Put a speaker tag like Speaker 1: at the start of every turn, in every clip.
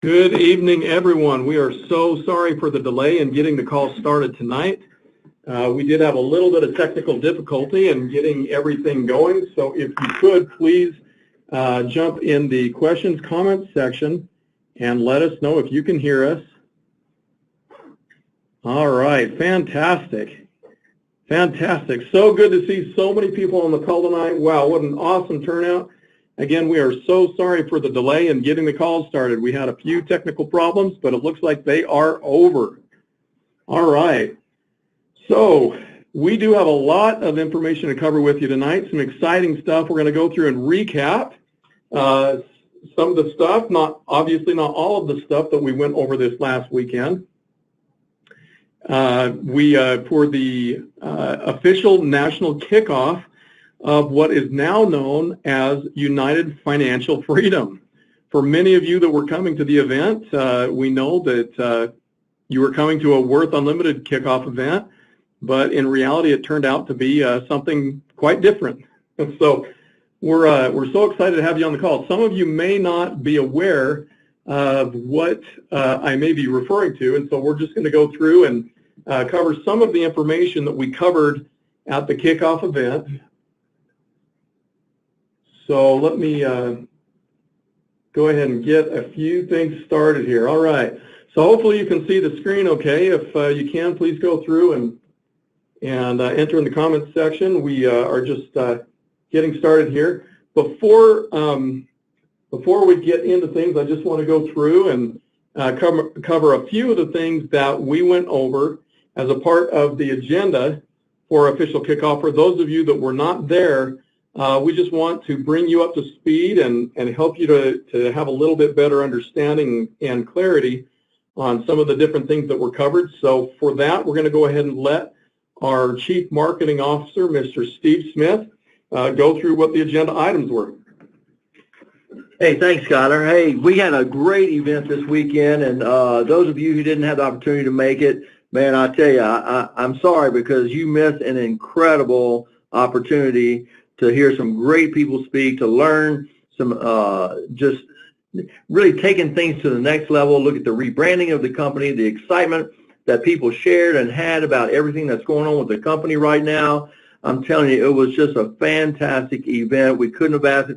Speaker 1: Good evening, everyone. We are so sorry for the delay in getting the call started tonight. We did have a little bit of technical difficulty in getting everything going, so if you could, please jump in the questions, comments section and let us know if you can hear us. All right, fantastic. Fantastic. So good to see so many people on the call tonight. Wow, what an awesome turnout. Again, we are so sorry for the delay in getting the call started. We had a few technical problems, but it looks like they are over. All right. So we do have a lot of information to cover with you tonight, some exciting stuff. We're going to go through and recap some of the stuff, obviously not all of the stuff that we went over this last weekend. For the official national kickoff of what is now known as United Financial Freedom. For many of you that were coming to the event, we know that you were coming to a Worth Unlimited kickoff event, but in reality it turned out to be something quite different. And so we're so excited to have you on the call. Some of you may not be aware of what I may be referring to, and so we're just going to go through and cover some of the information that we covered at the kickoff event. So let me go ahead and get a few things started here. All right. So hopefully you can see the screen okay. If you can, please go through and enter in the comments section. We are just getting started here. Before we get into things, I just want to go through and cover a few of the things that we went over as a part of the agenda for official kickoff. For those of you that were not there, we just want to bring you up to speed and help you to have a little bit better understanding and clarity on some of the different things that were covered. So for that, we're going to go ahead and let our Chief Marketing Officer, Mr. Steve Smith, go through what the agenda items were.
Speaker 2: Hey, thanks, Skyler. Hey, we had a great event this weekend, and those of you who didn't have the opportunity to make it, man, I tell you, I'm sorry because you missed an incredible opportunity to hear some great people speak, to learn some just really taking things to the next level, look at the rebranding of the company, the excitement that people shared and had about everything that's going on with the company right now. I'm telling you, it was just a fantastic event. We couldn't have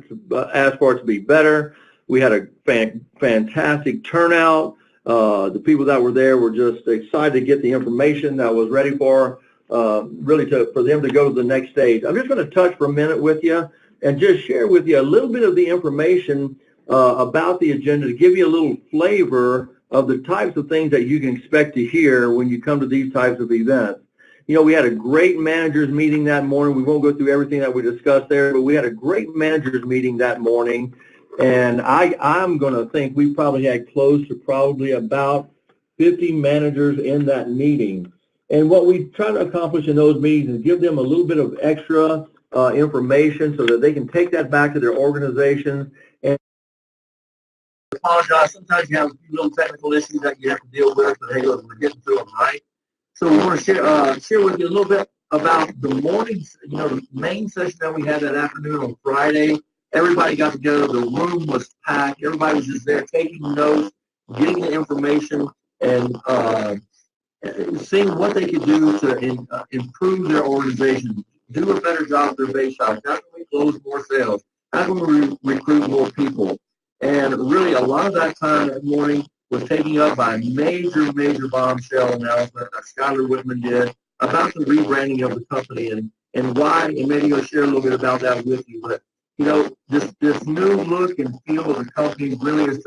Speaker 2: asked for it to be better. We had a fantastic turnout. The people that were there were just excited to get the information that was ready for for them to go to the next stage. I'm just going to touch for a minute with you and just share with you a little bit of the information about the agenda to give you a little flavor of the types of things that you can expect to hear when you come to these types of events. You know, we had a great managers meeting that morning. We won't go through everything that we discussed there, but we had a great managers meeting that morning. And I'm going to think we probably had close to probably about 50 managers in that meeting. And what we try to accomplish in those meetings is give them a little bit of extra information so that they can take that back to their organizations. And I apologize, sometimes you have a few little technical issues that you have to deal with, but hey, look, we're getting through them, right? So we want to share with you a little bit about the morning, the main session that we had that afternoon on Friday. Everybody got together. The room was packed. Everybody was just there taking notes, getting the information, and seeing what they could do to improve their organization, do a better job of their base shops. How can we close more sales? How can we recruit more people? And really, a lot of that time that morning was taken up by a major bombshell announcement that Skyler Whitman did about the rebranding of the company and why, and maybe he'll share a little bit about that with you. But, this new look and feel of the company really is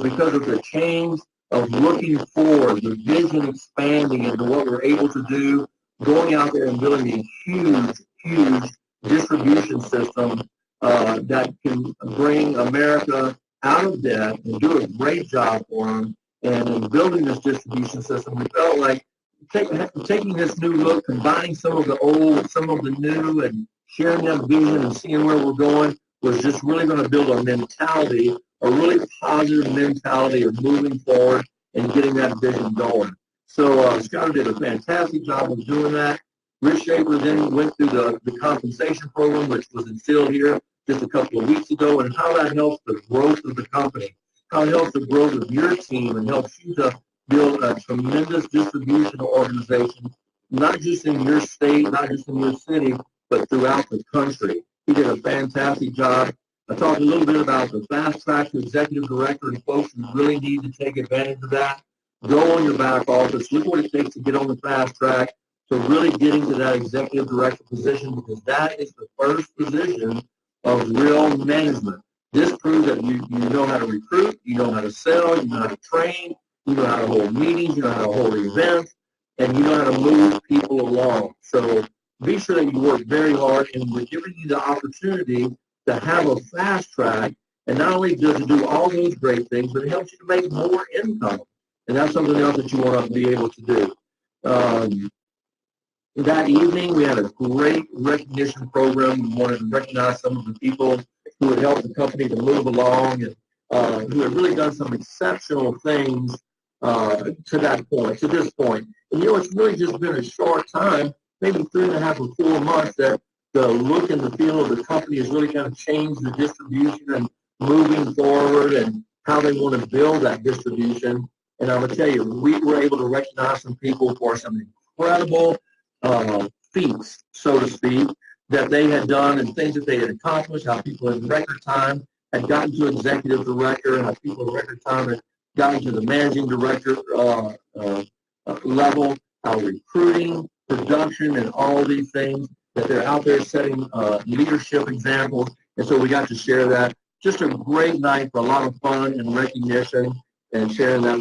Speaker 2: because of the change of looking forward, the vision expanding into what we're able to do, going out there and building a huge distribution system that can bring America out of debt and do a great job for them. And in building this distribution system, we felt like taking this new look, combining some of the old, some of the new, and sharing that vision and seeing where we're going was just really going to build a mentality, a really positive mentality of moving forward and getting that vision going. So Scott did a fantastic job of doing that. Rich Shaper then went through the compensation program, which was instilled here just a couple of weeks ago, and how that helps the growth of the company. how it helps the growth of your team and helps you to build a tremendous distribution organization, not just in your state, not just in your city, but throughout the country. He did a fantastic job. I talked a little bit about the fast track to executive director, and folks who really need to take advantage of that. Go on your back office, look what it takes to get on the fast track to really getting to that executive director position, because that is the first position of real management. This proves that you know how to recruit, you know how to sell, you know how to train, you know how to hold meetings, you know how to hold events, and you know how to move people along. So be sure that you work very hard, and we're giving you the opportunity to have a fast track. And not only does it do all those great things, but it helps you to make more income. And that's something else that you want to be able to do. That evening, we had a great recognition program. We wanted to recognize some of the people who had helped the company to move along and who had really done some exceptional things to that point, to this point. And it's really just been a short time, maybe 3.5 or 4 months, that the look and the feel of the company has really kind of changed the distribution and moving forward and how they want to build that distribution. And I'm going to tell you, we were able to recognize some people for some incredible feats, so to speak, that they had done and things that they had accomplished, how people in record time had gotten to executive director, and how people in record time had gotten to the managing director level, how recruiting, production, and all these things, that they're out there setting leadership examples. And so we got to share that. Just a great night for a lot of fun and recognition and sharing that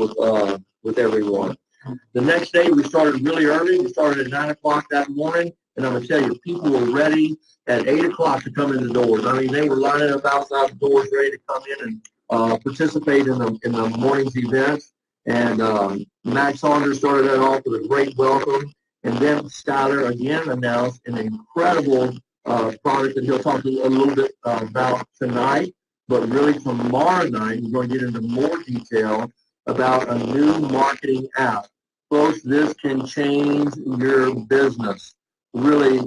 Speaker 2: with everyone. The next day, we started really early. We started at 9 o'clock that morning, and I'm going to tell you, people were ready at 8 o'clock to come in the doors. I mean, they were lining up outside the doors ready to come in and participate in the morning's events. And Max Saunders started that off with a great welcome. And then Skyler again announced an incredible product that he'll talk a little bit about tonight. But really tomorrow night, we're going to get into more detail about a new marketing app. Folks, this can change your business really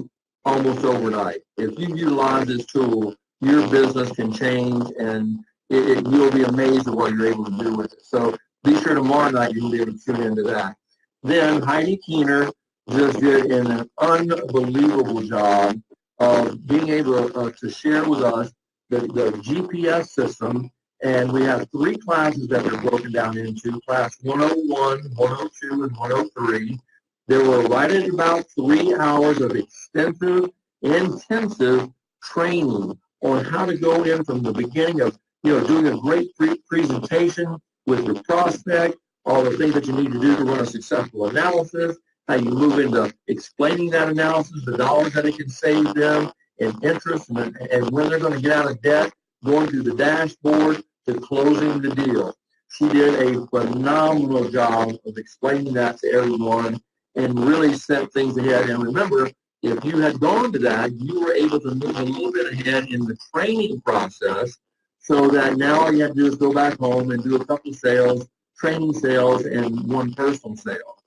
Speaker 2: almost overnight. If you utilize this tool, your business can change, and you'll be amazed at what you're able to do with it. So be sure tomorrow night you'll be able to tune into that. Then Heidi Keener just did an unbelievable job of being able to share with us the GPS system. And we have 3 classes that they're broken down into, class 101, 102, and 103. There were right at about 3 hours of extensive, intensive training on how to go in from the beginning of, doing a great presentation with your prospect, all the things that you need to do to run a successful analysis, how you move into explaining that analysis, the dollars that it can save them, and interest, and when they're going to get out of debt, going through the dashboard to closing the deal. She did a phenomenal job of explaining that to everyone and really set things ahead. And remember, if you had gone to that, you were able to move a little bit ahead in the training process, so that now all you have to do is go back home and do a couple sales, training sales, and 1 personal sale.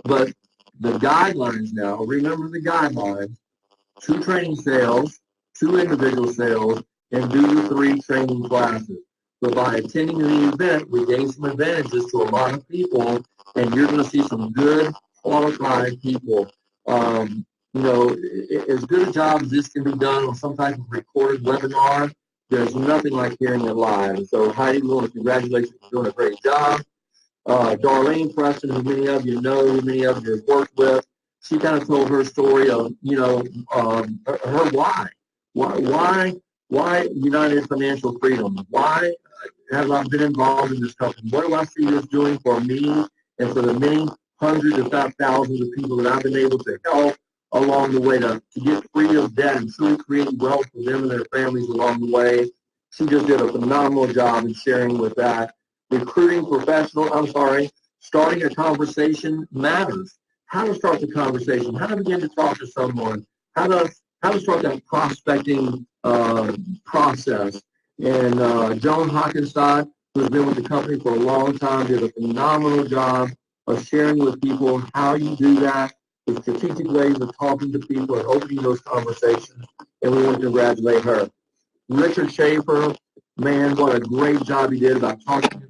Speaker 2: But the guidelines now, remember the guidelines, 2 training sales, 2 individual sales, and do the 3 training classes. So by attending the event, we gain some advantages to a lot of people, and you're going to see some good, qualified people. As good a job as this can be done on some type of recorded webinar, there's nothing like hearing it live. So Heidi, we want to congratulate you for doing a great job. Darlene Preston, who many of you know, who many of you have worked with, she kind of told her story of, her why. Why United Financial Freedom? Why have I been involved in this company? What do I see this doing for me and for the many hundreds, if not thousands, of people that I've been able to help along the way to get free of debt and truly create wealth for them and their families along the way? She just did a phenomenal job in sharing with that. Starting a conversation matters. How to start the conversation, how to begin to talk to someone, how to start that prospecting process. And Joan Hockenstad, who's been with the company for a long time, did a phenomenal job of sharing with people how you do that, the strategic ways of talking to people and opening those conversations, and we want to congratulate her. Richard Schaefer, man, what a great job he did about talking to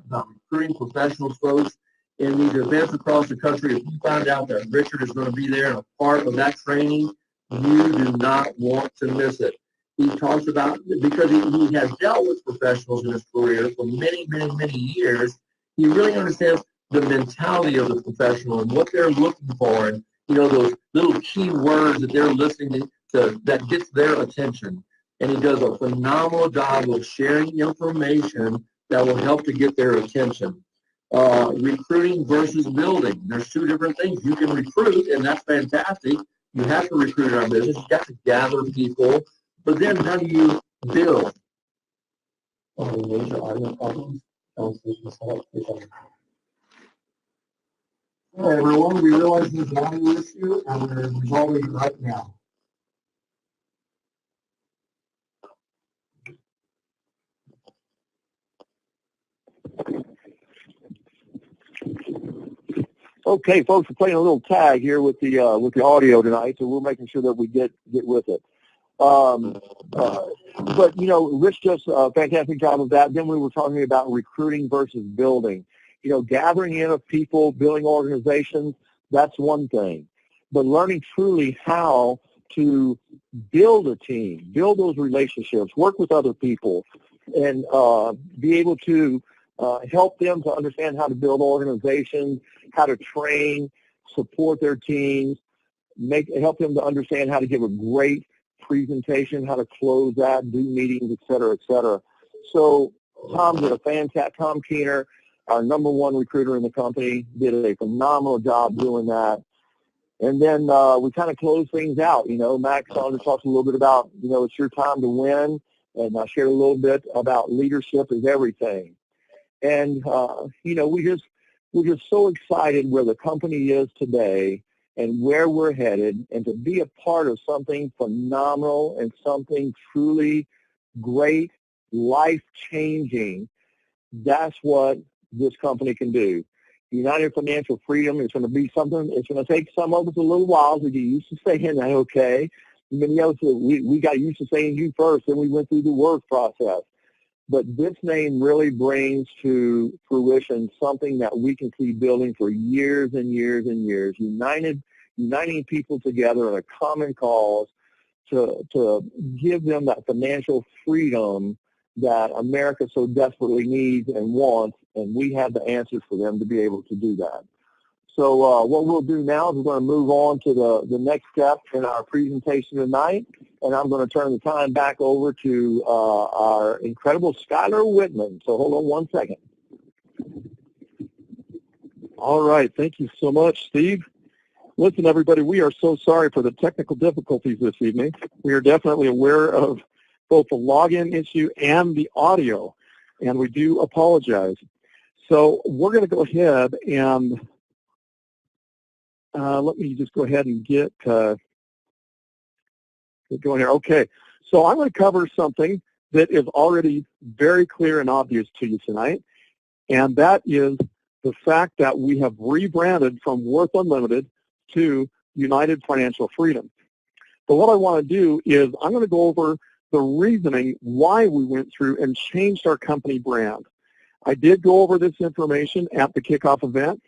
Speaker 2: recruiting professionals, folks, in these events across the country. If you find out that Richard is going to be there and a part of that training, you do not want to miss it. He talks about, because he has dealt with professionals in his career for many, many, many years, he really understands the mentality of the professional and what they're looking for, and those little key words that they're listening to that gets their attention. And he does a phenomenal job of sharing information that will help to get their attention. Recruiting versus building. There's two different things. You can recruit, and that's fantastic. You have to recruit in our business. You've got to gather people. But then how do you build? Major island problems. All right, everyone, we realize there's an audio issue, and we're resolving it right now. Okay, folks, we're playing a little tag here with the audio tonight, so we're making sure that we get with it. But Rich does a fantastic job of that. Then we were talking about recruiting versus building. Gathering in of people, building organizations, that's one thing. But learning truly how to build a team, build those relationships, work with other people, and be able to help them to understand how to build organizations, how to train, support their teams, help them to understand how to give a great presentation, how to close that, do meetings, et cetera, et cetera. So Tom did a fantastic, Tom Keener, our #1 recruiter in the company, did a phenomenal job doing that. And then we kind of closed things out. Max talked a little bit about, it's your time to win, and I shared a little bit about leadership is everything. And, we're just so excited where the company is today and where we're headed, and to be a part of something phenomenal and something truly great, life-changing. That's what this company can do. United Financial Freedom is going to be something, it's going to take some of us a little while to get used to saying that, okay? Many of us, we got used to saying you first, and we went through the work process. But this name really brings to fruition something that we can see building for years and years and years, uniting people together in a common cause to give them that financial freedom that America so desperately needs and wants, and we have the answers for them to be able to do that. So what we'll do now is we're going to move on to the next step in our presentation tonight, and I'm going to turn the time back over to our incredible Skylar Whitman. So hold on one second.
Speaker 1: All right. Thank you so much, Steve. Listen, everybody, we are so sorry for the technical difficulties this evening. We are definitely aware of both the login issue and the audio, and we do apologize. So we're going to go ahead and let me just go ahead and get going here. Okay, so I'm going to cover something that is already very clear and obvious to you tonight, and that is the fact that we have rebranded from Worth Unlimited to United Financial Freedom. But what I want to do is I'm going to go over the reasoning why we went through and changed our company brand. I did go over this information at the kickoff event,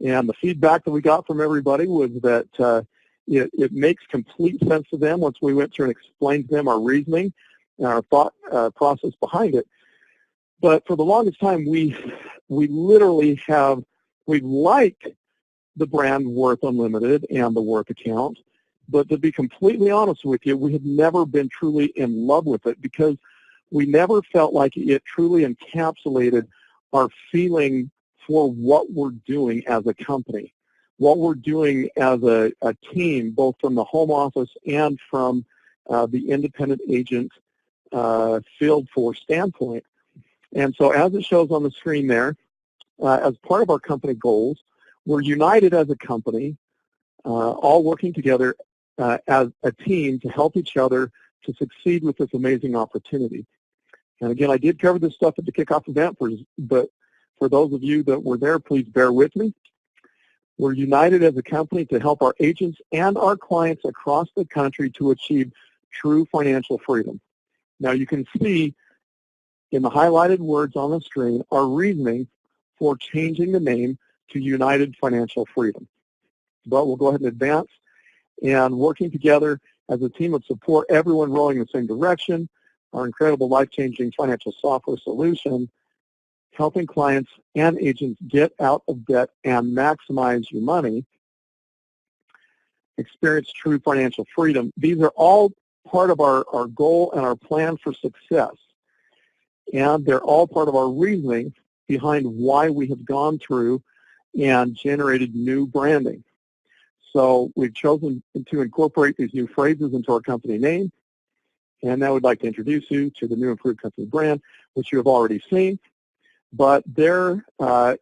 Speaker 1: and the feedback that we got from everybody was that it makes complete sense to them once we went through and explained to them our reasoning and our thought process behind it. But for the longest time, we liked the brand Worth Unlimited and the Worth account, but to be completely honest with you, we had never been truly in love with it because we never felt like it truly encapsulated our feeling for what we're doing as a company, what we're doing as a team, both from the home office and from the independent agent field force standpoint. And so as it shows on the screen there, as part of our company goals, we're united as a company, all working together as a team to help each other to succeed with this amazing opportunity. And again, I did cover this stuff at the kickoff event, but for those of you that were there, please bear with me. We're united as a company to help our agents and our clients across the country to achieve true financial freedom. Now you can see in the highlighted words on the screen our reasoning
Speaker 3: for changing the name to United Financial Freedom. But we'll go ahead and advance, and working together as a team of support, everyone rowing in the same direction, our incredible life-changing financial software solution, helping clients and agents get out of debt and maximize your money, experience true financial freedom. These are all part of our goal and our plan for success. And they're all part of our reasoning behind why we have gone through and generated new branding. So we've chosen to incorporate these new phrases into our company name. And now we'd like to introduce you to the new improved company brand, which you have already seen. But there,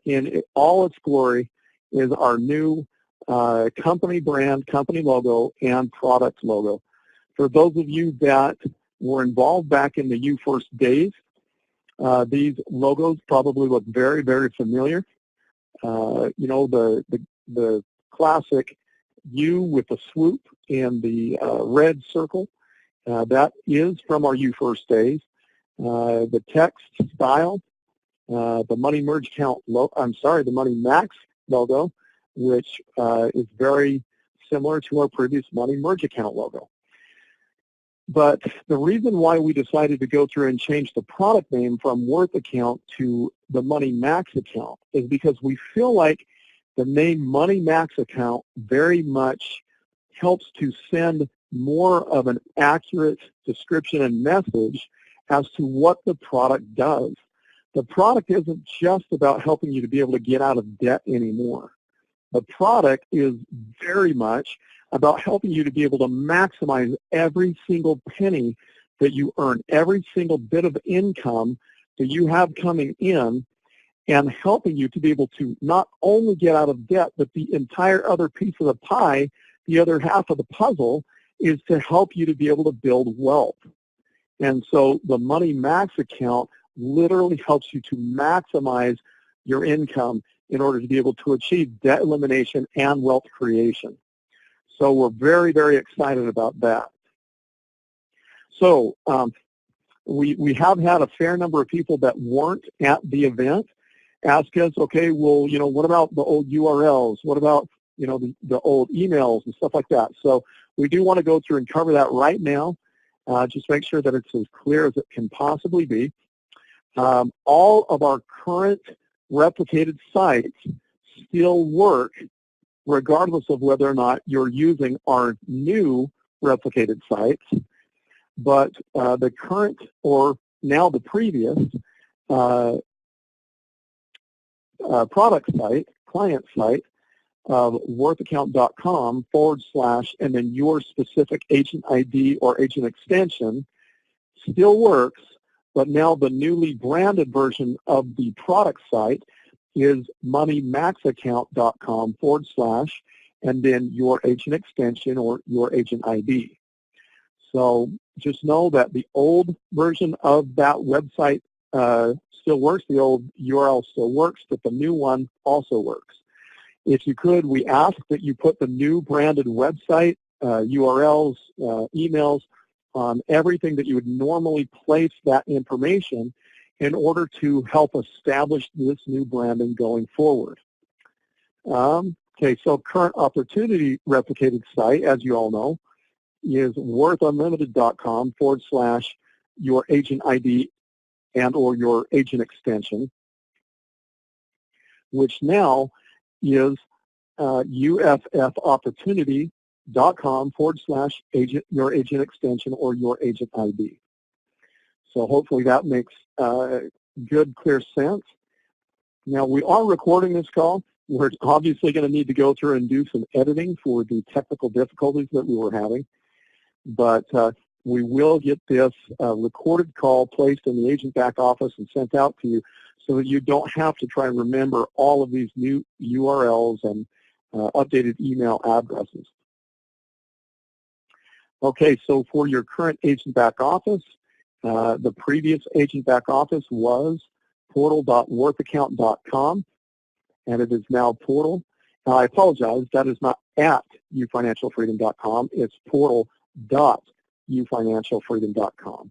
Speaker 3: in all its glory, is our new company brand, company logo, and product logo. For those of you that were involved back in the UFirst days, these logos probably look very, very familiar. You know, the classic U with the swoop and the red circle, that is from our UFirst days. The text style, the Money Merge Account the Money Max logo, which is very similar to our previous Money Merge Account logo. But the reason why we decided to go through and change the product name from Worth Account to the Money Max Account is because we feel like the name Money Max Account very much helps to send more of an accurate description and message as to what the product does. The product isn't just about helping you to be able to get out of debt anymore. The product is very much about helping you to be able to maximize every single penny that you earn, every single bit of income that you have coming in, and helping you to be able to not only get out of debt, but the entire other piece of the pie, the other half of the puzzle, is to help you to be able to build wealth. And so the Money Max Account literally helps you to maximize your income in order to be able to achieve debt elimination and wealth creation. So we're very, very excited about that. So we have had a fair number of people that weren't at the event ask us, okay, well, you know, what about the old URLs? What about, you know, the old emails and stuff like that? So we do want to go through and cover that right now. Just make sure that it's as clear as it can possibly be. All of our current replicated sites still work regardless of whether or not you're using our new replicated sites, but the current or now the previous product site, client site of worthaccount.com / and then your specific agent ID or agent extension still works, but now the newly branded version of the product site is moneymaxaccount.com / and then your agent extension or your agent ID. So just know that the old version of that website still works, the old URL still works, but the new one also works. If you could, we ask that you put the new branded website, URLs, emails, on everything that you would normally place that information in order to help establish this new branding going forward. Okay, so current opportunity replicated site, as you all know, is worthunlimited.com / your agent ID and or your agent extension, which now is uffopportunity.com / your agent extension or your agent ID. So hopefully that makes good, clear sense. Now we are recording this call. We're obviously going to need to go through and do some editing for the technical difficulties that we were having, but we will get this recorded call placed in the agent back office and sent out to you so that you don't have to try and remember all of these new URLs and updated email addresses. Okay, so for your current agent back office, the previous agent back office was portal.worthaccount.com, and it is now portal. Now, I apologize, that is not at UFinancialFreedom.com, it's portal.UFinancialFreedom.com.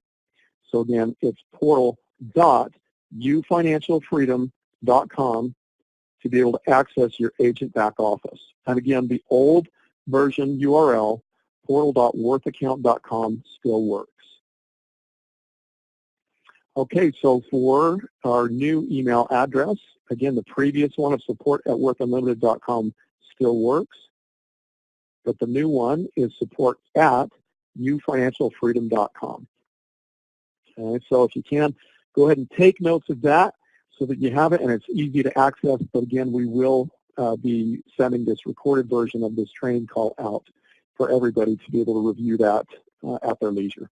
Speaker 3: So again, it's portal.UFinancialFreedom portal.worthunlimited.com to be able to access your agent back office. And again, the old version URL, portal.worthaccount.com, still works. Okay, so for our new email address, again, the previous one of support@worthunlimited.com still works, but the new one is support@UFinancialFreedom.com. Okay, so if you can, go ahead and take notes of that so that you have it and it's easy to access. But again, we will be sending this recorded version of this training call out for everybody to be able to review that at their leisure.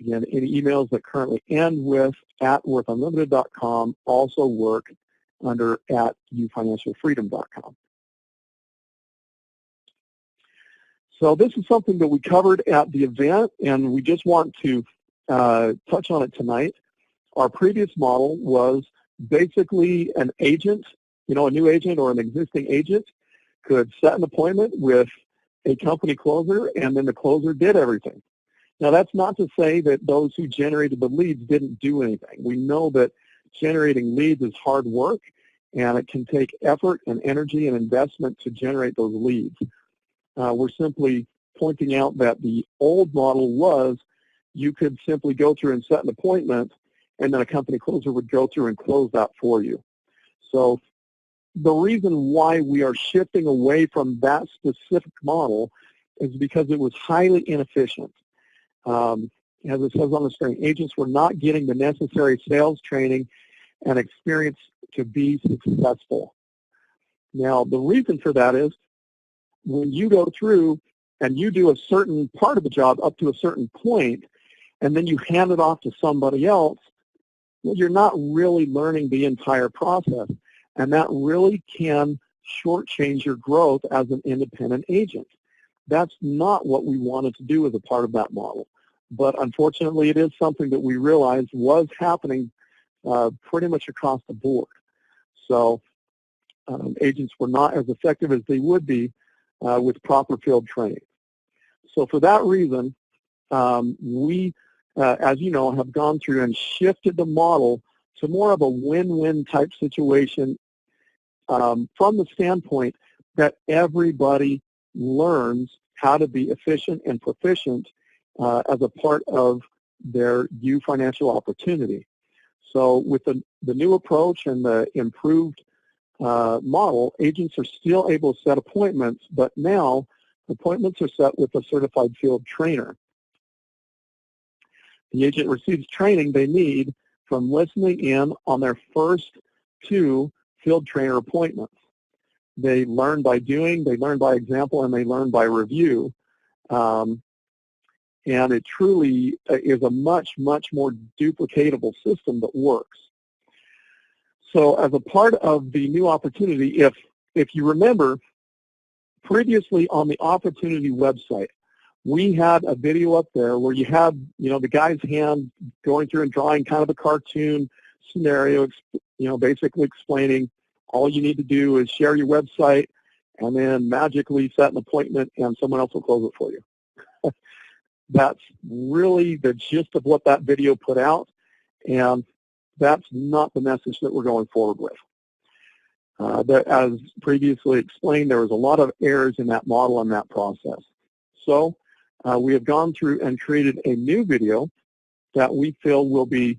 Speaker 3: Again, any emails that currently end with @worthunlimited.com also work under @UFinancialFreedom.com. So this is something that we covered at the event, and we just want to touch on it tonight. Our previous model was basically an agent, a new agent or an existing agent could set an appointment with a company closer, and then the closer did everything. Now, that's not to say that those who generated the leads didn't do anything. We know that generating leads is hard work, and it can take effort and energy and investment to generate those leads. We're simply pointing out that the old model was you could simply go through and set an appointment, and then a company closer would go through and close that for you. So the reason why we are shifting away from that specific model is because it was highly inefficient. As it says on the screen, agents were not getting the necessary sales training and experience to be successful. Now, the reason for that is when you go through and you do a certain part of the job up to a certain point, and then you hand it off to somebody else, well, you're not really learning the entire process, and that really can shortchange your growth as an independent agent. That's not what we wanted to do as a part of that model. But unfortunately, it is something that we realized was happening pretty much across the board. So agents were not as effective as they would be with proper field training. So for that reason, we, as you know, have gone through and shifted the model to more of a win-win type situation from the standpoint that everybody learns how to be efficient and proficient as a part of their UFinancial opportunity. So with the new approach and the improved model, agents are still able to set appointments, but now appointments are set with a certified field trainer. The agent receives training they need from listening in on their first 2 field trainer appointments. They learn by doing, they learn by example, and they learn by review. And it truly is a much, much more duplicatable system that works. So as a part of the new opportunity, if you remember, previously on the opportunity website, we had a video up there where you had, the guy's hand going through and drawing kind of a cartoon scenario, basically explaining all you need to do is share your website and then magically set an appointment and someone else will close it for you. That's really the gist of what that video put out, and that's not the message that we're going forward with. As previously explained, there was a lot of errors in that model and that process. So we have gone through and created a new video that we feel will be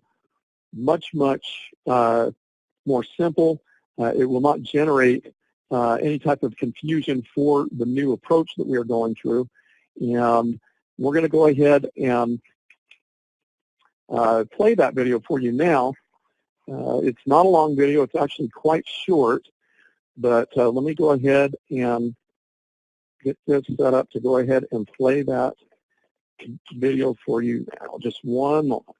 Speaker 3: much, much more simple. It will not generate any type of confusion for the new approach that we are going through. And we're going to go ahead and play that video for you now. It's not a long video. It's actually quite short. But let me go ahead and get this set up to go ahead and play that video for you now. Just one moment.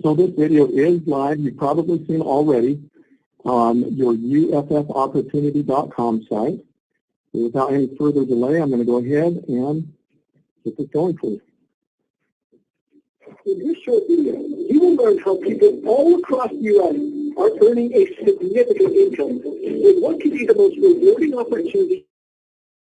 Speaker 3: So this video is live. You've probably seen already on your uffopportunity.com site. So without any further delay, I'm going to go ahead and get this going for you. In this short video, you will learn how people all across the U.S. are earning a significant income with what can be the most rewarding opportunity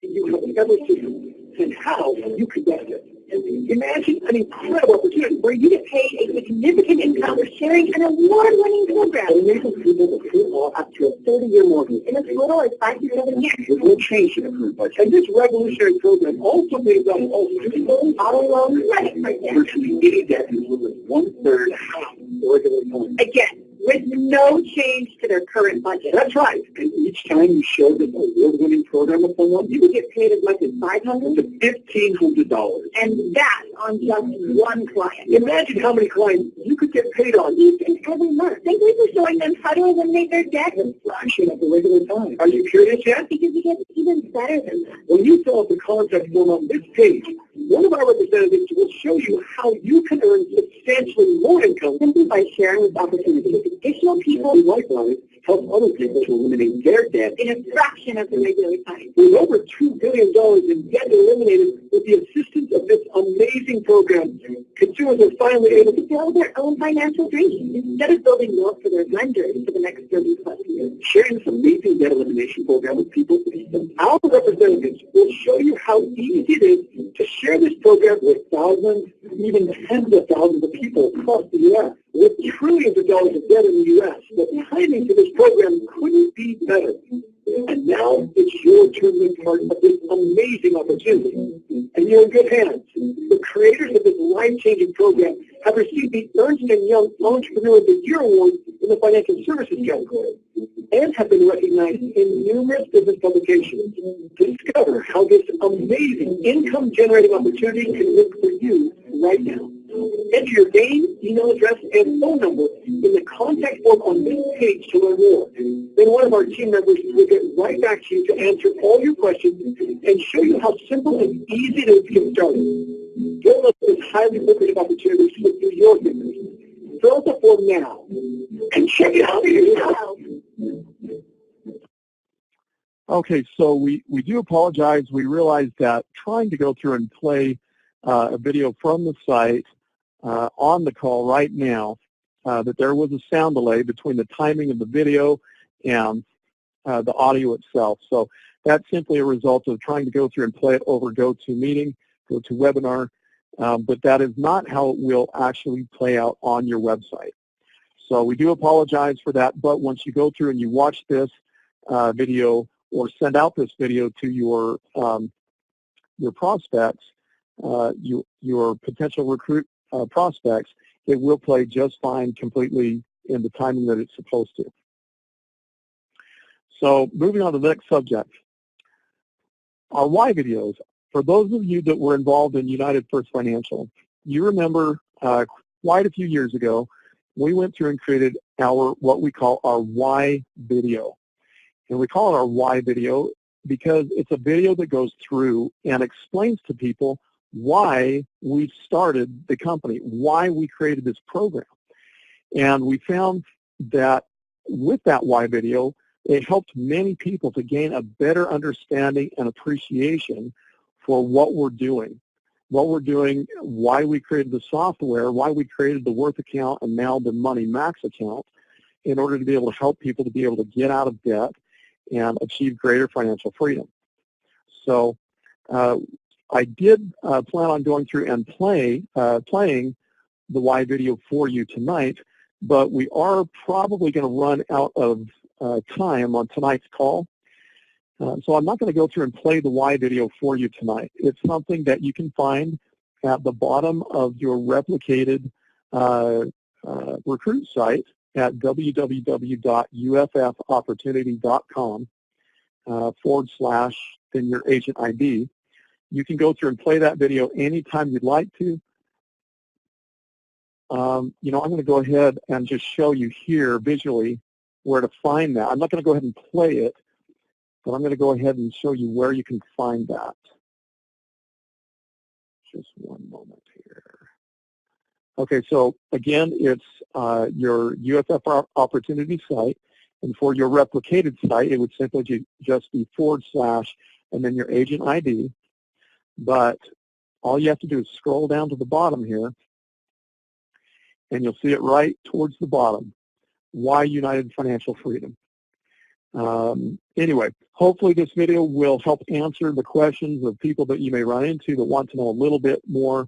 Speaker 3: you have ever seen and how you can benefit. Imagine an incredible opportunity where you get paid a significant income for sharing an award-winning program that enables people to pay off up to a 30-year mortgage in as little as 5 to 7 years. There's no change in the current budget. And this revolutionary program also pays off all student loans, auto loans, credit card debt. Virtually any debt is as little as one-third half the regular time. Again, with no change to their current budget. That's right. And each time you share this award-winning program with someone, you will get paid as much as $500 to $1,500. And that's on just one client. Imagine how many clients you could get paid on each and every month, simply for showing them how to eliminate their debt in a fraction of the regular time. Are you curious yet? Because it gets even better than that. When you fill out the contact form on this page, one of our representatives will show you how you can earn substantially more income simply by sharing this opportunity with additional people who likewise help other people to eliminate their debt in a fraction of the regular time. With over $2 billion in debt eliminated with the assistance of this amazing program, consumers are finally able to build their own financial dreams instead of building wealth for their lenders for the next 30-plus years. Sharing this amazing debt elimination program with people, our representatives will show you how easy it is to share this program with thousands, even tens of thousands of people across the U.S. With trillions of dollars of debt in the U.S., the timing for this program couldn't be better. And now it's your turn to be part of this amazing opportunity. And you're in good hands. The creators of this life-changing program have received the Ernst & Young Entrepreneur of the Year Award in the financial services category and have been recognized in numerous business publications. Discover how this amazing income-generating opportunity can work for you right now. Enter your name, email address, and phone number in the contact form on this page to learn more. Then one of our team members will get right back to you to answer all your questions and show you how simple and easy it is to get started. Don't let this highly lucrative opportunity slip through your fingers. Fill out the form now and check it out for yourself. Okay, so we do apologize. We realize that trying to go through and play a video from the site on the call right now, that there was a sound delay between the timing of the video and the audio itself. So that's simply a result of trying to go through and play it over GoToMeeting, GoToWebinar, but that is not how it will actually play out on your website. So we do apologize for that, but once you go through and you watch this video or send out this video to your prospects, your potential recruit prospects, it will play just fine completely in the timing that it's supposed to. So moving on to the next subject, our why videos. For those of you that were involved in United First Financial, you remember quite a few years ago, we went through and created what we call our why video. And we call it our why video because it's a video that goes through and explains to people why we started the company, why we created this program. And we found that with that why video, it helped many people to gain a better understanding and appreciation for what we're doing, why we created the software, why we created the Worth account and now the Money Max account in order to be able to help people to be able to get out of debt and achieve greater financial freedom. So I did plan on going through and playing the why video for you tonight, but we are probably going to run out of time on tonight's call. So I'm not going to go through and play the why video for you tonight. It's something that you can find at the bottom of your replicated recruit site at www.uffopportunity.com / then your agent ID. You can go through and play that video anytime you'd like to. I'm going to go ahead and just show you here visually where to find that. I'm not going to go ahead and play it, but I'm going to go ahead and show you where you can find that. Just one moment here. Okay, so again, it's your UFF Opportunity site, and for your replicated site, it would simply just be / and then your agent ID. But all you have to do is scroll down to the bottom here, and you'll see it right towards the bottom. Why United Financial Freedom? Anyway, hopefully this video will help answer the questions of people that you may run into that want to know a little bit more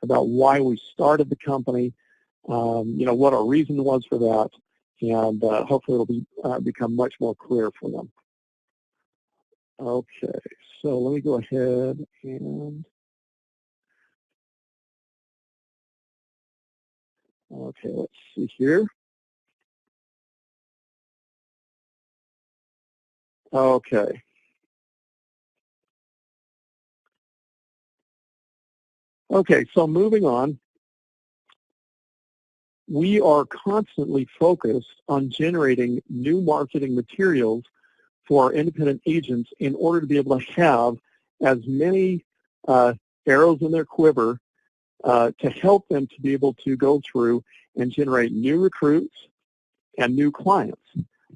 Speaker 3: about why we started the company, what our reason was for that, and hopefully it'll become much more clear for them. Okay, so let me go ahead and, okay, let's see here. Okay. Okay, so moving on, we are constantly focused on generating new marketing materials for our independent agents in order to be able to have as many arrows in their quiver to help them to be able to go through and generate new recruits and new clients.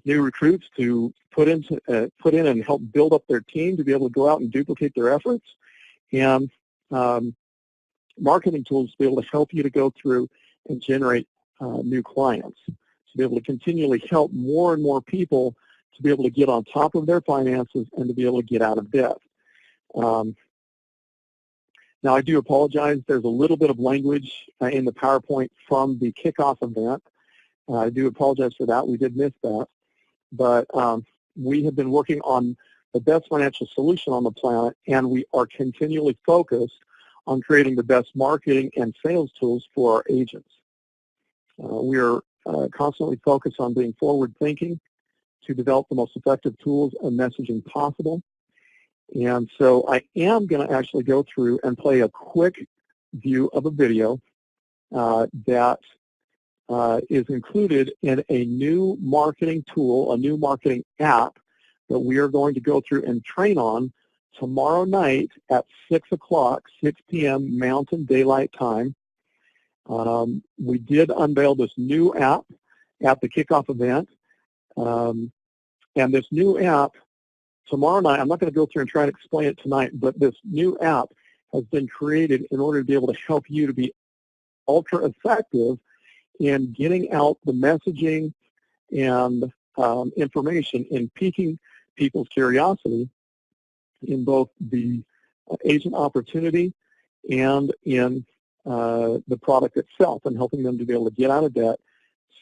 Speaker 3: New recruits to put in and help build up their team to be able to go out and duplicate their efforts, and marketing tools to be able to help you to go through and generate new clients, to be able to continually help more and more people to be able to get on top of their finances and to be able to get out of debt. Now, I do apologize. There's a little bit of language in the PowerPoint from the kickoff event. I do apologize for that. We did miss that. But we have been working on the best financial solution on the planet, and we are continually focused on creating the best marketing and sales tools for our agents. We are constantly focused on being forward-thinking to develop the most effective tools and messaging possible. And so I am going to actually go through and play a quick view of a video that is included in a new marketing tool, a new marketing app that we are going to go through and train on tomorrow night at 6 o'clock, 6 p.m. Mountain Daylight Time. We did unveil this new app at the kickoff event. And this new app, tomorrow night, I'm not going to go through and try to explain it tonight, but this new app has been created in order to be able to help you to be ultra effective in getting out the messaging and information in piquing people's curiosity in both the agent opportunity and in the product itself, and helping them to be able to get out of debt,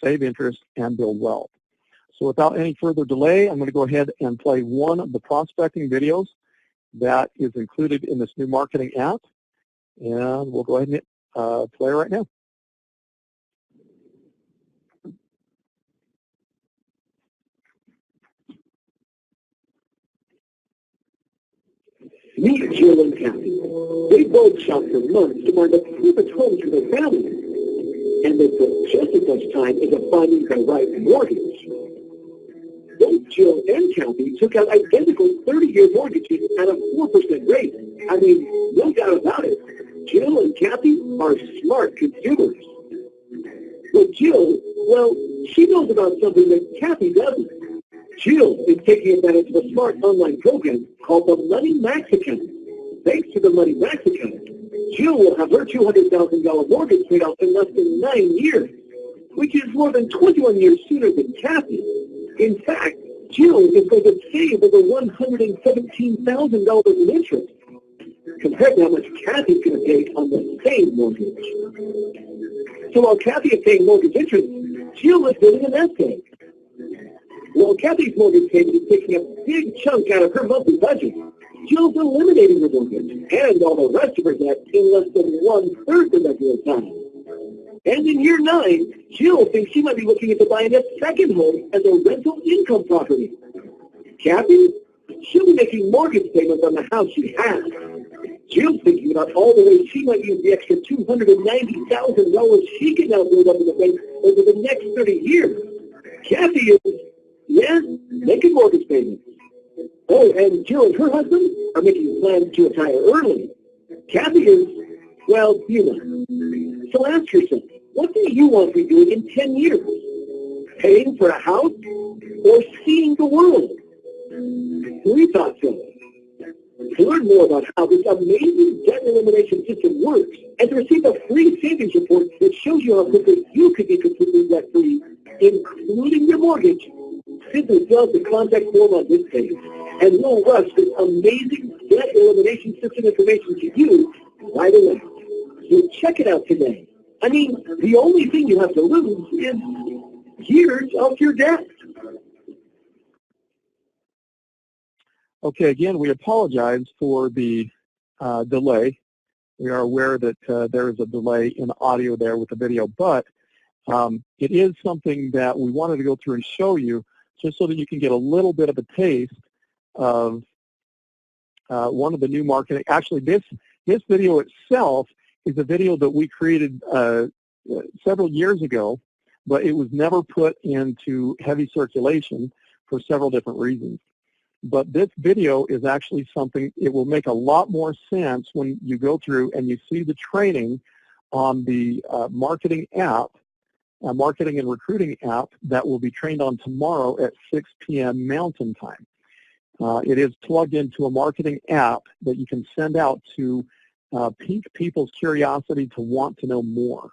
Speaker 3: save interest, and build wealth. So without any further delay, I'm going to go ahead and play one of the prospecting videos that is included in this new marketing app, and we'll go ahead and play right now.
Speaker 4: Meet Jill and Kathy. They both shopped for months to find the perfect home for their family, and they took just as much time into finding the right mortgage. Both Jill and Kathy took out identical 30-year mortgages at a 4% rate. I mean, no doubt about it. Jill and Kathy are smart consumers. But Jill, well, she knows about something that Kathy doesn't. Jill is taking advantage of a smart online program called the Money Max Account. Thanks to the Money Max Account, Jill will have her $200,000 mortgage paid off in less than 9 years, which is more than 21 years sooner than Kathy. In fact, Jill is going to save over $117,000 in interest, compared to how much Kathy's going to pay on the same mortgage. So while Kathy is paying mortgage interest, Jill is building a nest egg. While Kathy's mortgage payment is taking a big chunk out of her monthly budget, Jill's eliminating her mortgage and all the rest of her debt in less than 1/3 the regular time. And in year 9, Jill thinks she might be looking into buying a second home as a rental income property. Kathy, she'll be making mortgage payments on the house she has. Jill's thinking about all the ways she might use the extra $290,000 she can now build up in the bank over the next 30 years. Kathy is, making mortgage payments. Oh, and Jill and her husband are making plans to retire early. Kathy is, well, you know. So ask yourself, what do you want to be doing in 10 years? Paying for a house or seeing the world? We thought so. To learn more about how this amazing debt elimination system works and to receive a free savings report that shows you how quickly you could be completely debt-free, including your mortgage, simply fill out the contact form on this page, and we'll rush this amazing debt elimination system information to you right away. So check it out today. I mean, the only thing you have to lose is years of your debt.
Speaker 3: Okay, again, we apologize for the delay. We are aware that there is a delay in audio there with the video, but it is something that we wanted to go through and show you just so that you can get a little bit of a taste of one of the new marketing. Actually, this video itself is a video that we created several years ago, but it was never put into heavy circulation for several different reasons. But this video is actually something, it will make a lot more sense when you go through and you see the training on the marketing app, marketing and recruiting app that will be trained on tomorrow at 6 p.m. Mountain Time. It is plugged into a marketing app that you can send out to pique people's curiosity to want to know more.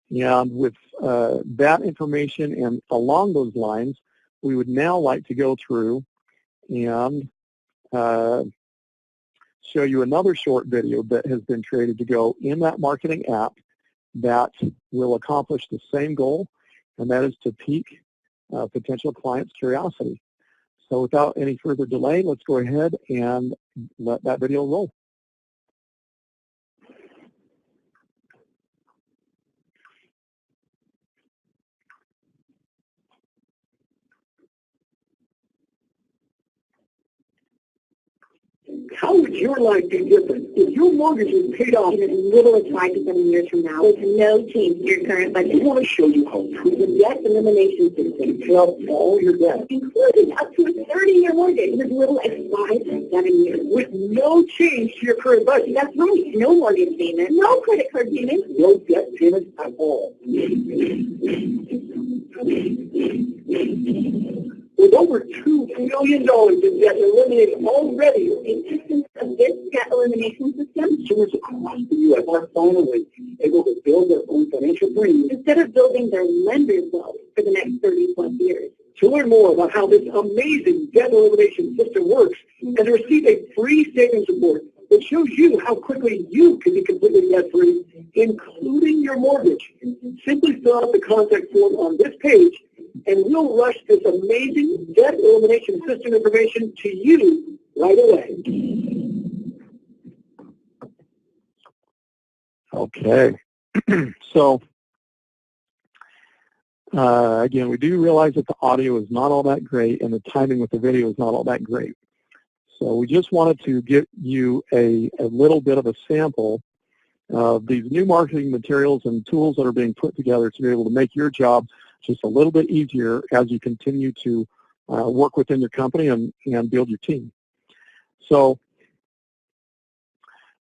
Speaker 3: And with that information and along those lines, we would now like to go through and show you another short video that has been created to go in that marketing app that will accomplish the same goal, and that is to pique potential clients' curiosity. So without any further delay, let's go ahead and let that video roll.
Speaker 4: How would your life be different if your mortgage was paid off
Speaker 5: in as little as 5 to 7 years from now with no change to your current budget?
Speaker 4: We want to show you how proven
Speaker 5: Debt elimination system
Speaker 4: can pay off all your debt
Speaker 5: including up to a 30-year mortgage in as little as 5 to 7 years.
Speaker 4: with no change to your current budget.
Speaker 5: That's right. No mortgage payment, no credit card payment,
Speaker 4: No debt payments at all. With over $2 million in debt eliminated already,
Speaker 5: the existence of this debt elimination system,
Speaker 4: consumers across the U.S. are finally able to build their own financial dreams.
Speaker 5: instead of building their lender's wealth for the next 30-plus years.
Speaker 4: To learn more about how this amazing debt elimination system works and to receive a free savings report that shows you how quickly you can be completely debt-free, including your mortgage, simply fill out the contact form on this page, and we'll rush this amazing debt elimination system information to you right away.
Speaker 3: Okay. So, again, we do realize that the audio is not all that great and the timing with the video is not all that great. So we just wanted to give you a little bit of a sample of these new marketing materials and tools that are being put together to be able to make your job just a little bit easier as you continue to work within your company and build your team. So,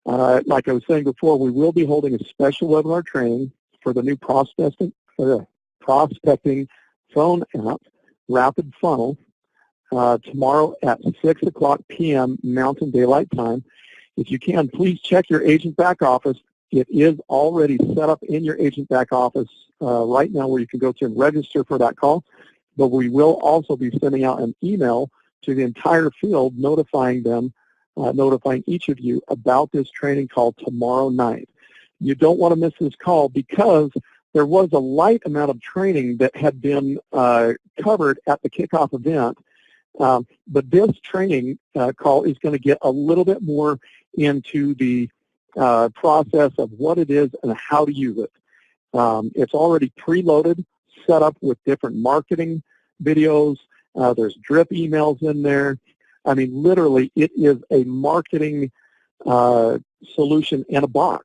Speaker 3: like I was saying before, we will be holding a special webinar training for the new prospecting phone app, Rapid Funnel, tomorrow at 6 o'clock p.m. Mountain Daylight Time. If you can, please check your agent back office. It is already set up in your agent back office right now where you can go to and register for that call. But we will also be sending out an email to the entire field notifying them, notifying each of you about this training call tomorrow night. You don't want to miss this call because there was a light amount of training that had been covered at the kickoff event. But this training call is going to get a little bit more into the process of what it is and how to use it. It's already preloaded, set up with different marketing videos. There's drip emails in there. I mean, literally, it is a marketing solution in a box.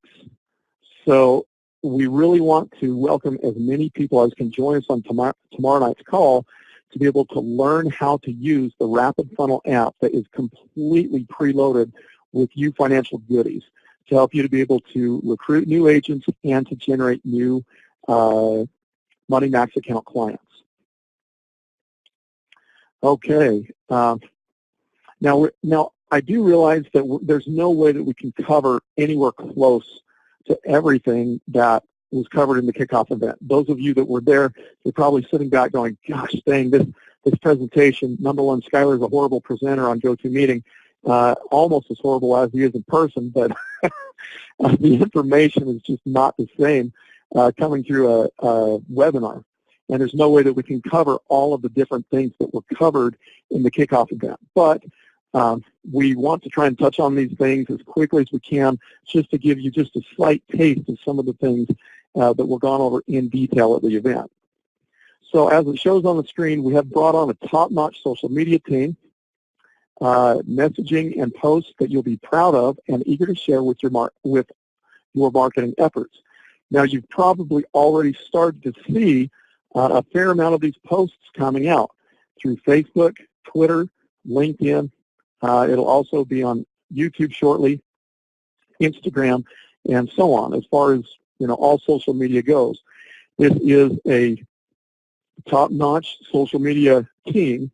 Speaker 3: So we really want to welcome as many people as can join us on tomorrow night's call to be able to learn how to use the Rapid Funnel app that is completely preloaded with UFinancial goodies to help you to be able to recruit new agents and to generate new Money Max account clients. Okay. Now I do realize that there's no way that we can cover anywhere close to everything that was covered in the kickoff event. Those of you that were there, you're probably sitting back going, gosh dang, this presentation, number one, Skylar's a horrible presenter on GoToMeeting, almost as horrible as he is in person, but the information is just not the same coming through a webinar. And there's no way that we can cover all of the different things that were covered in the kickoff event. But we want to try and touch on these things as quickly as we can, just to give you just a slight taste of some of the things that were gone over in detail at the event. So as it shows on the screen, we have brought on a top-notch social media team, messaging and posts that you'll be proud of and eager to share with your marketing efforts. Now, you've probably already started to see a fair amount of these posts coming out through Facebook, Twitter, LinkedIn. It'll also be on YouTube shortly, Instagram, and so on, as far as all social media goes. This is a top-notch social media team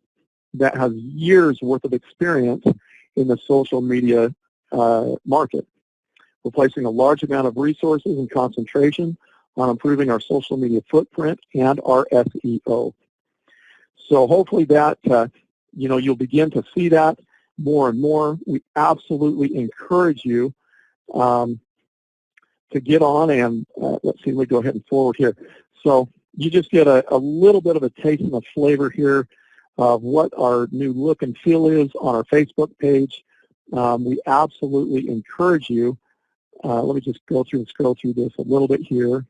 Speaker 3: that has years worth of experience in the social media market. We're placing a large amount of resources and concentration on improving our social media footprint and our SEO. So hopefully that, you'll begin to see that more and more. We absolutely encourage you to get on and, let's see, let me go ahead and forward here. So you just get a little bit of a taste and a flavor here of what our new look and feel is on our Facebook page. We absolutely encourage you. Let me just go through and scroll through this a little bit here.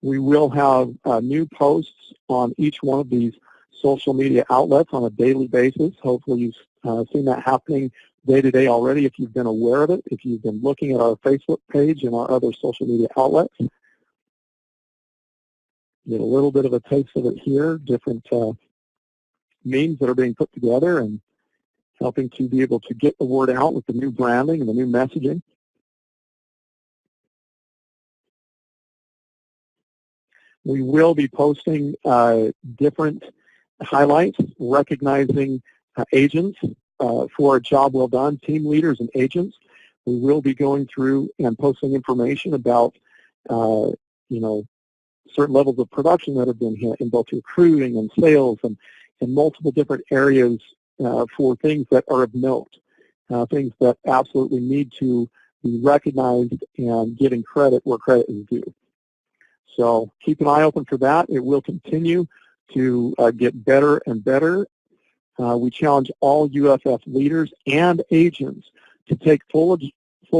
Speaker 3: We will have new posts on each one of these social media outlets on a daily basis. Hopefully you've seen that happening day to day already if you've been aware of it, if you've been looking at our Facebook page and our other social media outlets. Get a little bit of a taste of it here, different memes that are being put together and helping to be able to get the word out with the new branding and the new messaging. We will be posting different highlights, recognizing agents for a job well done, team leaders and agents. We will be going through and posting information about, certain levels of production that have been hit in both recruiting and sales and multiple different areas for things that are of note, things that absolutely need to be recognized and giving credit where credit is due. So keep an eye open for that. It will continue to get better and better. We challenge all UFF leaders and agents to take full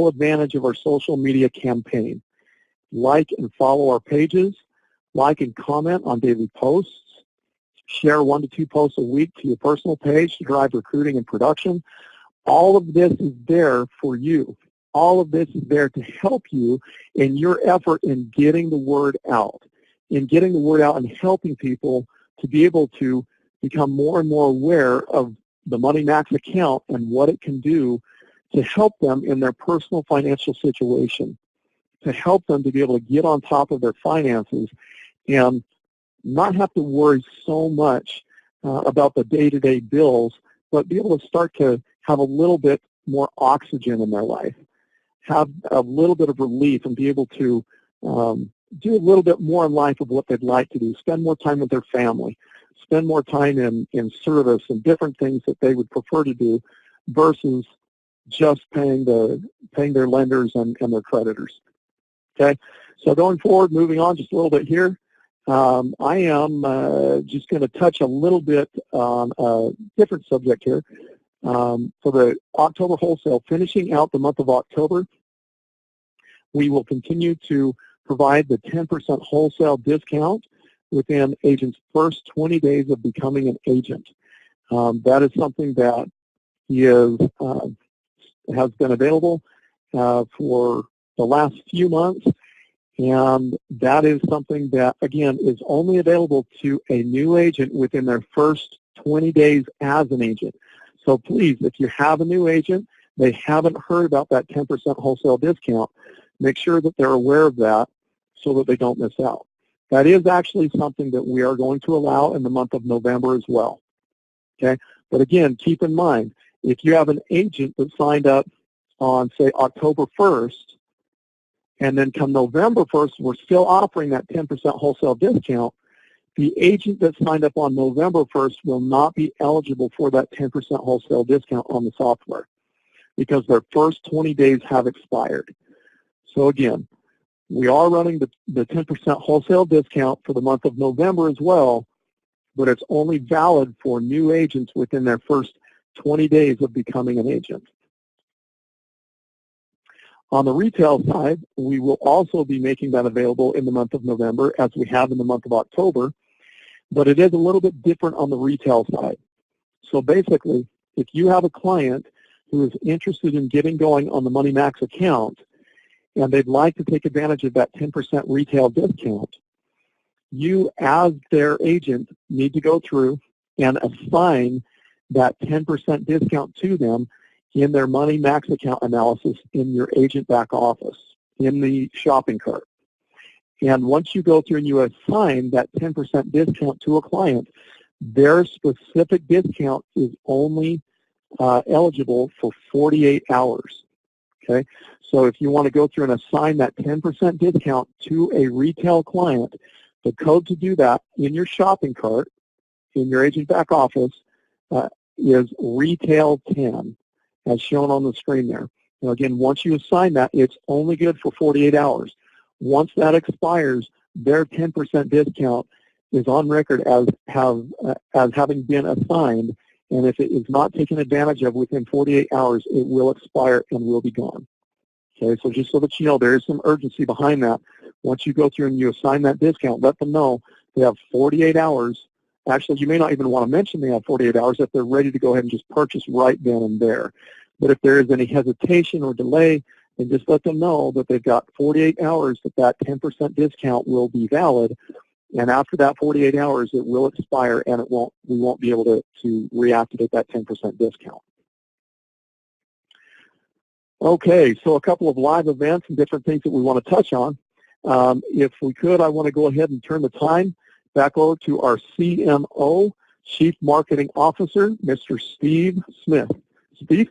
Speaker 3: advantage of our social media campaign. Like and follow our pages. Like and comment on daily posts. Share 1 to 2 posts a week to your personal page to drive recruiting and production. All of this is there for you. All of this is there to help you in your effort in getting the word out, and helping people to be able to become more and more aware of the Money Max account and what it can do to help them in their personal financial situation, to help them to be able to get on top of their finances and not have to worry so much about the day-to-day bills, but be able to start to have a little bit more oxygen in their life, have a little bit of relief, and be able to do a little bit more in life of what they'd like to do, spend more time with their family, spend more time in service and different things that they would prefer to do versus just paying their lenders and their creditors. Okay, so going forward, moving on just a little bit here, I am just going to touch a little bit on a different subject here. For the October wholesale, finishing out the month of October, we will continue to provide the 10% wholesale discount within agents' first 20 days of becoming an agent. That is something that has been available for the last few months, and that is something that, again, is only available to a new agent within their first 20 days as an agent. So please, if you have a new agent, they haven't heard about that 10% wholesale discount, make sure that they're aware of that so that they don't miss out. That is actually something that we are going to allow in the month of November as well. Okay, But again, keep in mind, if you have an agent that signed up on, say, October 1st, and then come November 1st, we're still offering that 10% wholesale discount, the agent that signed up on November 1st will not be eligible for that 10% wholesale discount on the software because their first 20 days have expired. So again, we are running the 10% wholesale discount for the month of November as well, but it's only valid for new agents within their first 20 days of becoming an agent. On the retail side, we will also be making that available in the month of November as we have in the month of October, but it is a little bit different on the retail side. So basically, if you have a client who is interested in getting going on the Money Max account and they'd like to take advantage of that 10% retail discount, you as their agent need to go through and assign that 10% discount to them in their Money Max account analysis in your agent back office, in the shopping cart. And once you go through and you assign that 10% discount to a client, their specific discount is only eligible for 48 hours. Okay? So if you want to go through and assign that 10% discount to a retail client, the code to do that in your shopping cart, in your agent back office, is Retail 10, as shown on the screen there. Now again, once you assign that, it's only good for 48 hours. Once that expires, their 10% discount is on record as having been assigned, and if it is not taken advantage of within 48 hours, it will expire and will be gone. Okay, so just so that you know, there is some urgency behind that. Once you go through and you assign that discount, let them know they have 48 hours. Actually, you may not even want to mention they have 48 hours if they're ready to go ahead and just purchase right then and there. But if there is any hesitation or delay, then just let them know that they've got 48 hours that 10% discount will be valid. And after that 48 hours, it will expire and we won't be able to reactivate that 10% discount. Okay, so a couple of live events and different things that we want to touch on. If we could, I want to go ahead and turn the time back over to our CMO, Chief Marketing Officer, Mr. Steve Smith. Steve?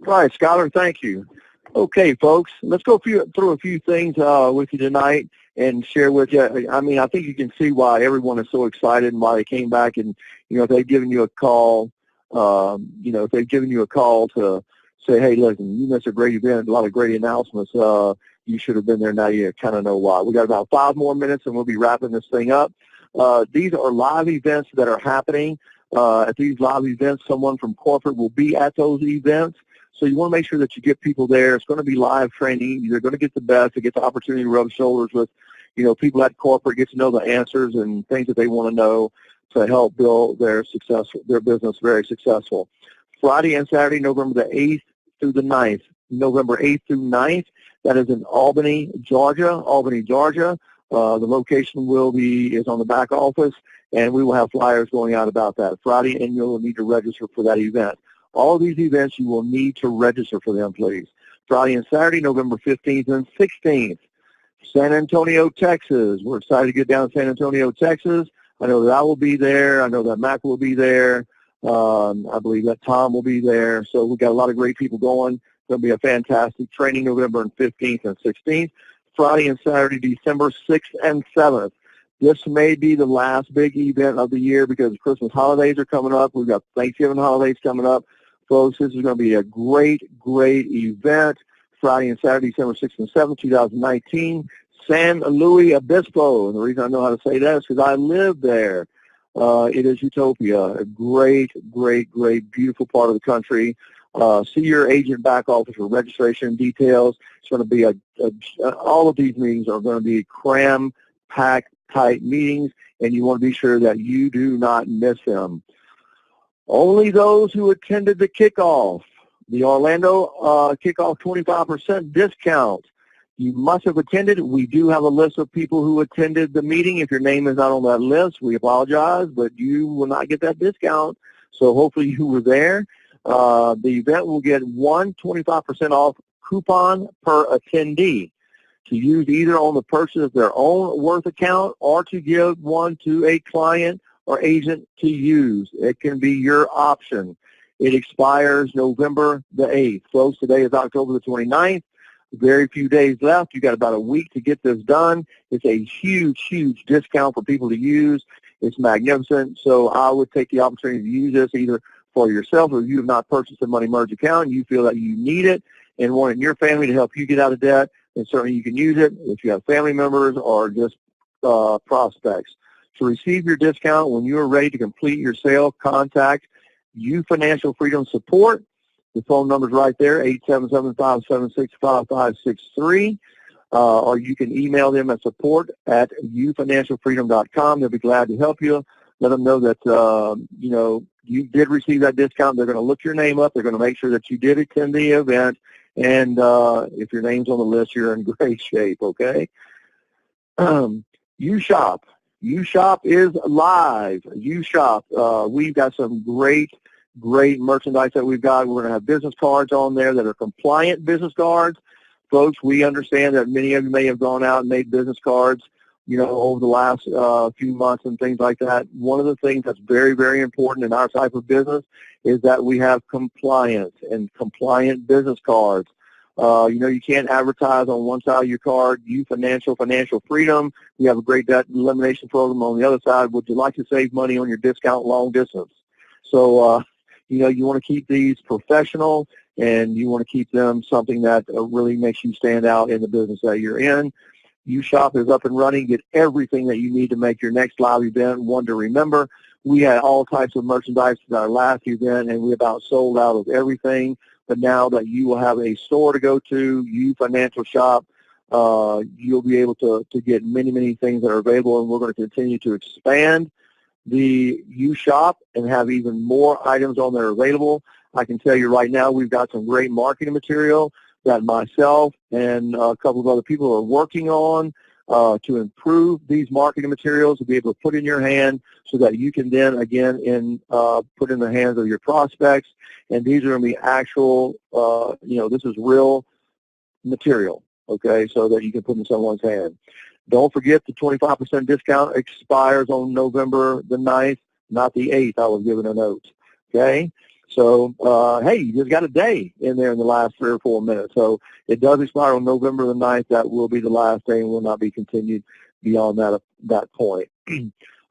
Speaker 2: All right, Skylar, thank you. Okay, folks, let's go through a few things with you tonight and share with you. I mean, I think you can see why everyone is so excited and why they came back. And, you know, if they've given you a call, if they've given you a call to say, hey, listen, you missed a great event, a lot of great announcements. You should have been there. Now you kind of know why. We got about 5 more minutes, and we'll be wrapping this thing up. These are live events that are happening. At these live events, someone from corporate will be at those events. So you want to make sure that you get people there. It's going to be live training. You're going to get the best. To get the opportunity to rub shoulders with, people at corporate, get to know the answers and things that they want to know to help build their business very successful. Friday and Saturday, November the 8th through the 9th. November 8th through 9th. That is in Albany, Georgia. The location is on the back office, and we will have flyers going out about that Friday, and you'll need to register for that event. All of these events, you will need to register for them, please. Friday and Saturday, November 15th and 16th. San Antonio, Texas. We're excited to get down to San Antonio, Texas. I know that I will be there. I know that Mac will be there. I believe that Tom will be there. So we've got a lot of great people going. It's going to be a fantastic training, November 15th and 16th. Friday and Saturday, December 6th and 7th. This may be the last big event of the year because Christmas holidays are coming up. We've got Thanksgiving holidays coming up. Folks, this is going to be a great, great event. Friday and Saturday, December 6th and 7th, 2019, San Luis Obispo. And the reason I know how to say that is because I live there. It is utopia, a great, great, great, beautiful part of the country. See your agent back office for registration details. It's going to be all of these meetings are going to be cram-packed, tight meetings, and you want to be sure that you do not miss them. Only those who attended the kickoff, the Orlando kickoff 25% discount. You must have attended. We do have a list of people who attended the meeting. If your name is not on that list, we apologize, but you will not get that discount. So hopefully you were there. The event will get one 25% off coupon per attendee to use either on the purchase of their own Worth account or to give one to a client
Speaker 3: or agent to use. It can be your option. It expires November the 8th. Folks, today is October the 29th. Very few days left. You got about a week to get this done. It's a huge, huge discount for people to use. It's magnificent. So I would take the opportunity to use this either for yourself, or if you have not purchased a money merge account and you feel that you need it and want it in your family to help you get out of debt, then certainly you can use it if you have family members or just prospects. To receive your discount when you are ready to complete your sale, contact UFinancial Freedom Support. The phone number is right there, 877-576-5563. Or you can email them at support@ufinancialfreedom.com. They'll be glad to help you. Let them know that, you did receive that discount. They're going to look your name up. They're going to make sure that you did attend the event. And if your name's on the list, you're in great shape, okay? UShop. UShop is live. UShop. We've got some great merchandise that we've got. We're going to have business cards on there that are compliant business cards. Folks, we understand that many of you may have gone out and made business cards, over the last few months and things like that. One of the things that's very, very important in our type of business is that we have compliance and compliant business cards. You can't advertise on one side of your card, UFinancial, financial freedom. We have a great debt elimination program on the other side. Would you like to save money on your discount long distance? So, you want to keep these professional, and you want to keep them something that really makes you stand out in the business that you're in. UShop is up and running. Get everything that you need to make your next live event one to remember. We had all types of merchandise at our last event, and we about sold out of everything. But now that you will have a store to go to, UFinancial Shop, you'll be able to get many, many things that are available, and we're going to continue to expand the UShop and have even more items on there available. I can tell you right now we've got some great marketing material that myself and a couple of other people are working on to improve these marketing materials to be able to put in your hand so that you can then, again, put in the hands of your prospects. And these are going to be actual, this is real material, okay, so that you can put in someone's hand. Don't forget the 25% discount expires on November the 9th, not the 8th. I was given a note, okay? So, hey, you just got a day in there in the last 3 or 4 minutes. So it does expire on November the 9th. That will be the last day and will not be continued beyond that point.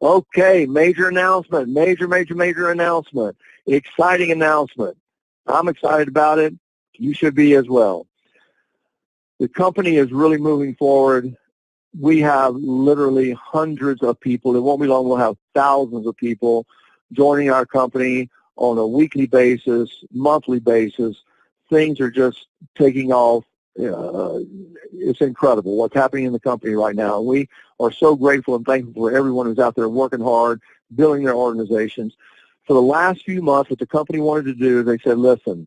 Speaker 3: Okay, major announcement, major announcement, exciting announcement. I'm excited about it. You should be as well. The company is really moving forward. We have literally hundreds of people. It won't be long. We'll have thousands of people joining our company on a weekly basis, monthly basis. Things are just taking off. It's incredible what's happening in the company right now. We are so grateful and thankful for everyone who's out there working hard, building their organizations. For the last few months, what the company wanted to do, they said, listen,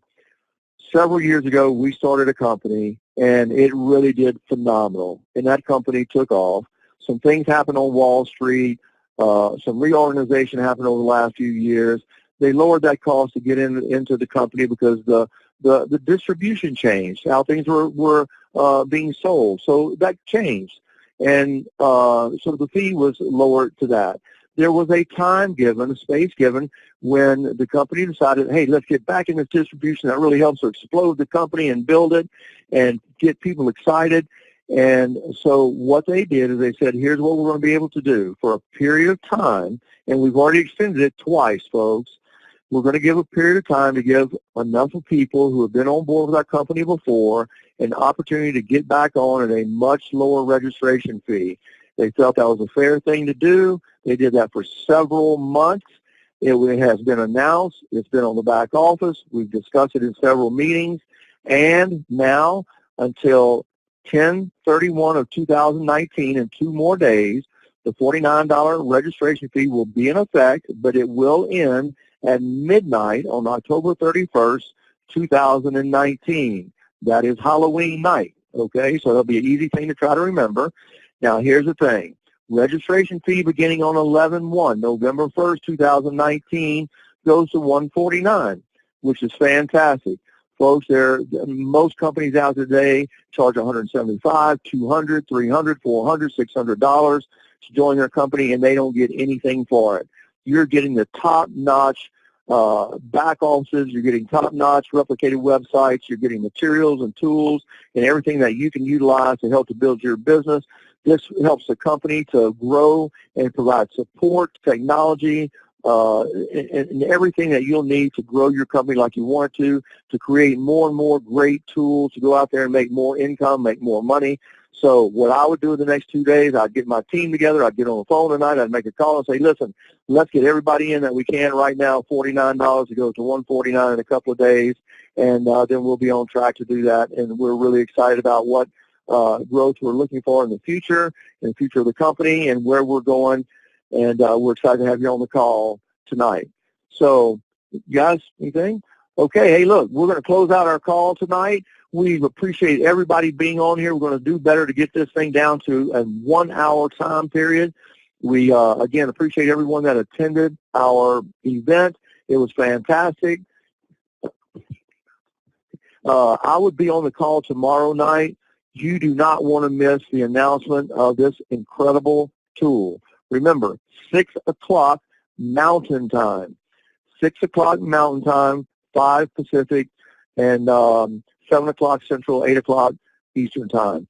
Speaker 3: several years ago, we started a company, and it really did phenomenal. And that company took off. Some things happened on Wall Street. Some reorganization happened over the last few years. They lowered that cost to get into the company because the distribution changed, how things were being sold. So that changed. And so the fee was lowered to that. There was a time given, a space given, when the company decided, hey, let's get back in this distribution that really helps to explode the company and build it and get people excited. And so what they did is they said, here's what we're going to be able to do for a period of time, and we've already extended it twice, folks. We're going to give a period of time to give enough of people who have been on board with our company before an opportunity to get back on at a much lower registration fee. They felt that was a fair thing to do. They did that for several months. It has been announced. It's been on the back office. We've discussed it in several meetings. And now, until 10/31 of 2019, in 2 more days, the $49 registration fee will be in effect, but it will end at midnight on October 31st, 2019. That is Halloween night, okay? So it'll be an easy thing to try to remember. Now, here's the thing. Registration fee beginning on 11/1, November 1st, 2019, goes to $149, which is fantastic. Folks, most companies out today charge $175, $200, $300, $400, $600 to join their company, and they don't get anything for it. you're getting the top-notch back offices, you're getting top-notch replicated websites, you're getting materials and tools and everything that you can utilize to help to build your business. This helps the company to grow and provide support, technology, and everything that you'll need to grow your company like you want to create more and more great tools to go out there and make more income, make more money. So what I would do in the next 2 days, I'd get my team together, I'd get on the phone tonight, I'd make a call and say, listen, let's get everybody in that we can right now, $49 to go to $149 in a couple of days, and then we'll be on track to do that. And we're really excited about what growth we're looking for in the future of the company and where we're going. And we're excited to have you on the call tonight. So, guys, anything? Okay, hey, look, we're going to close out our call tonight. We appreciate everybody being on here. We're going to do better to get this thing down to a 1 hour time period. We, again, appreciate everyone that attended our event. It was fantastic. I would be on the call tomorrow night. You do not want to miss the announcement of this incredible tool. Remember, 6 o'clock Mountain Time. 6 o'clock Mountain Time, 5 Pacific, and 7 o'clock Central, 8 o'clock Eastern Time.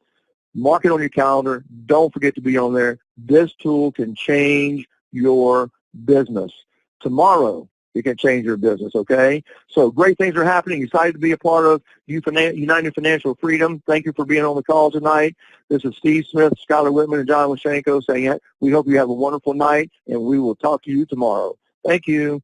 Speaker 3: Mark it on your calendar. Don't forget to be on there. This tool can change your business. Tomorrow, it can change your business, okay? So great things are happening. Excited to be a part of United Financial Freedom. Thank you for being on the call tonight. This is Steve Smith, Skylar Whitman, and John Lashenko saying we hope you have a wonderful night, and we will talk to you tomorrow. Thank you.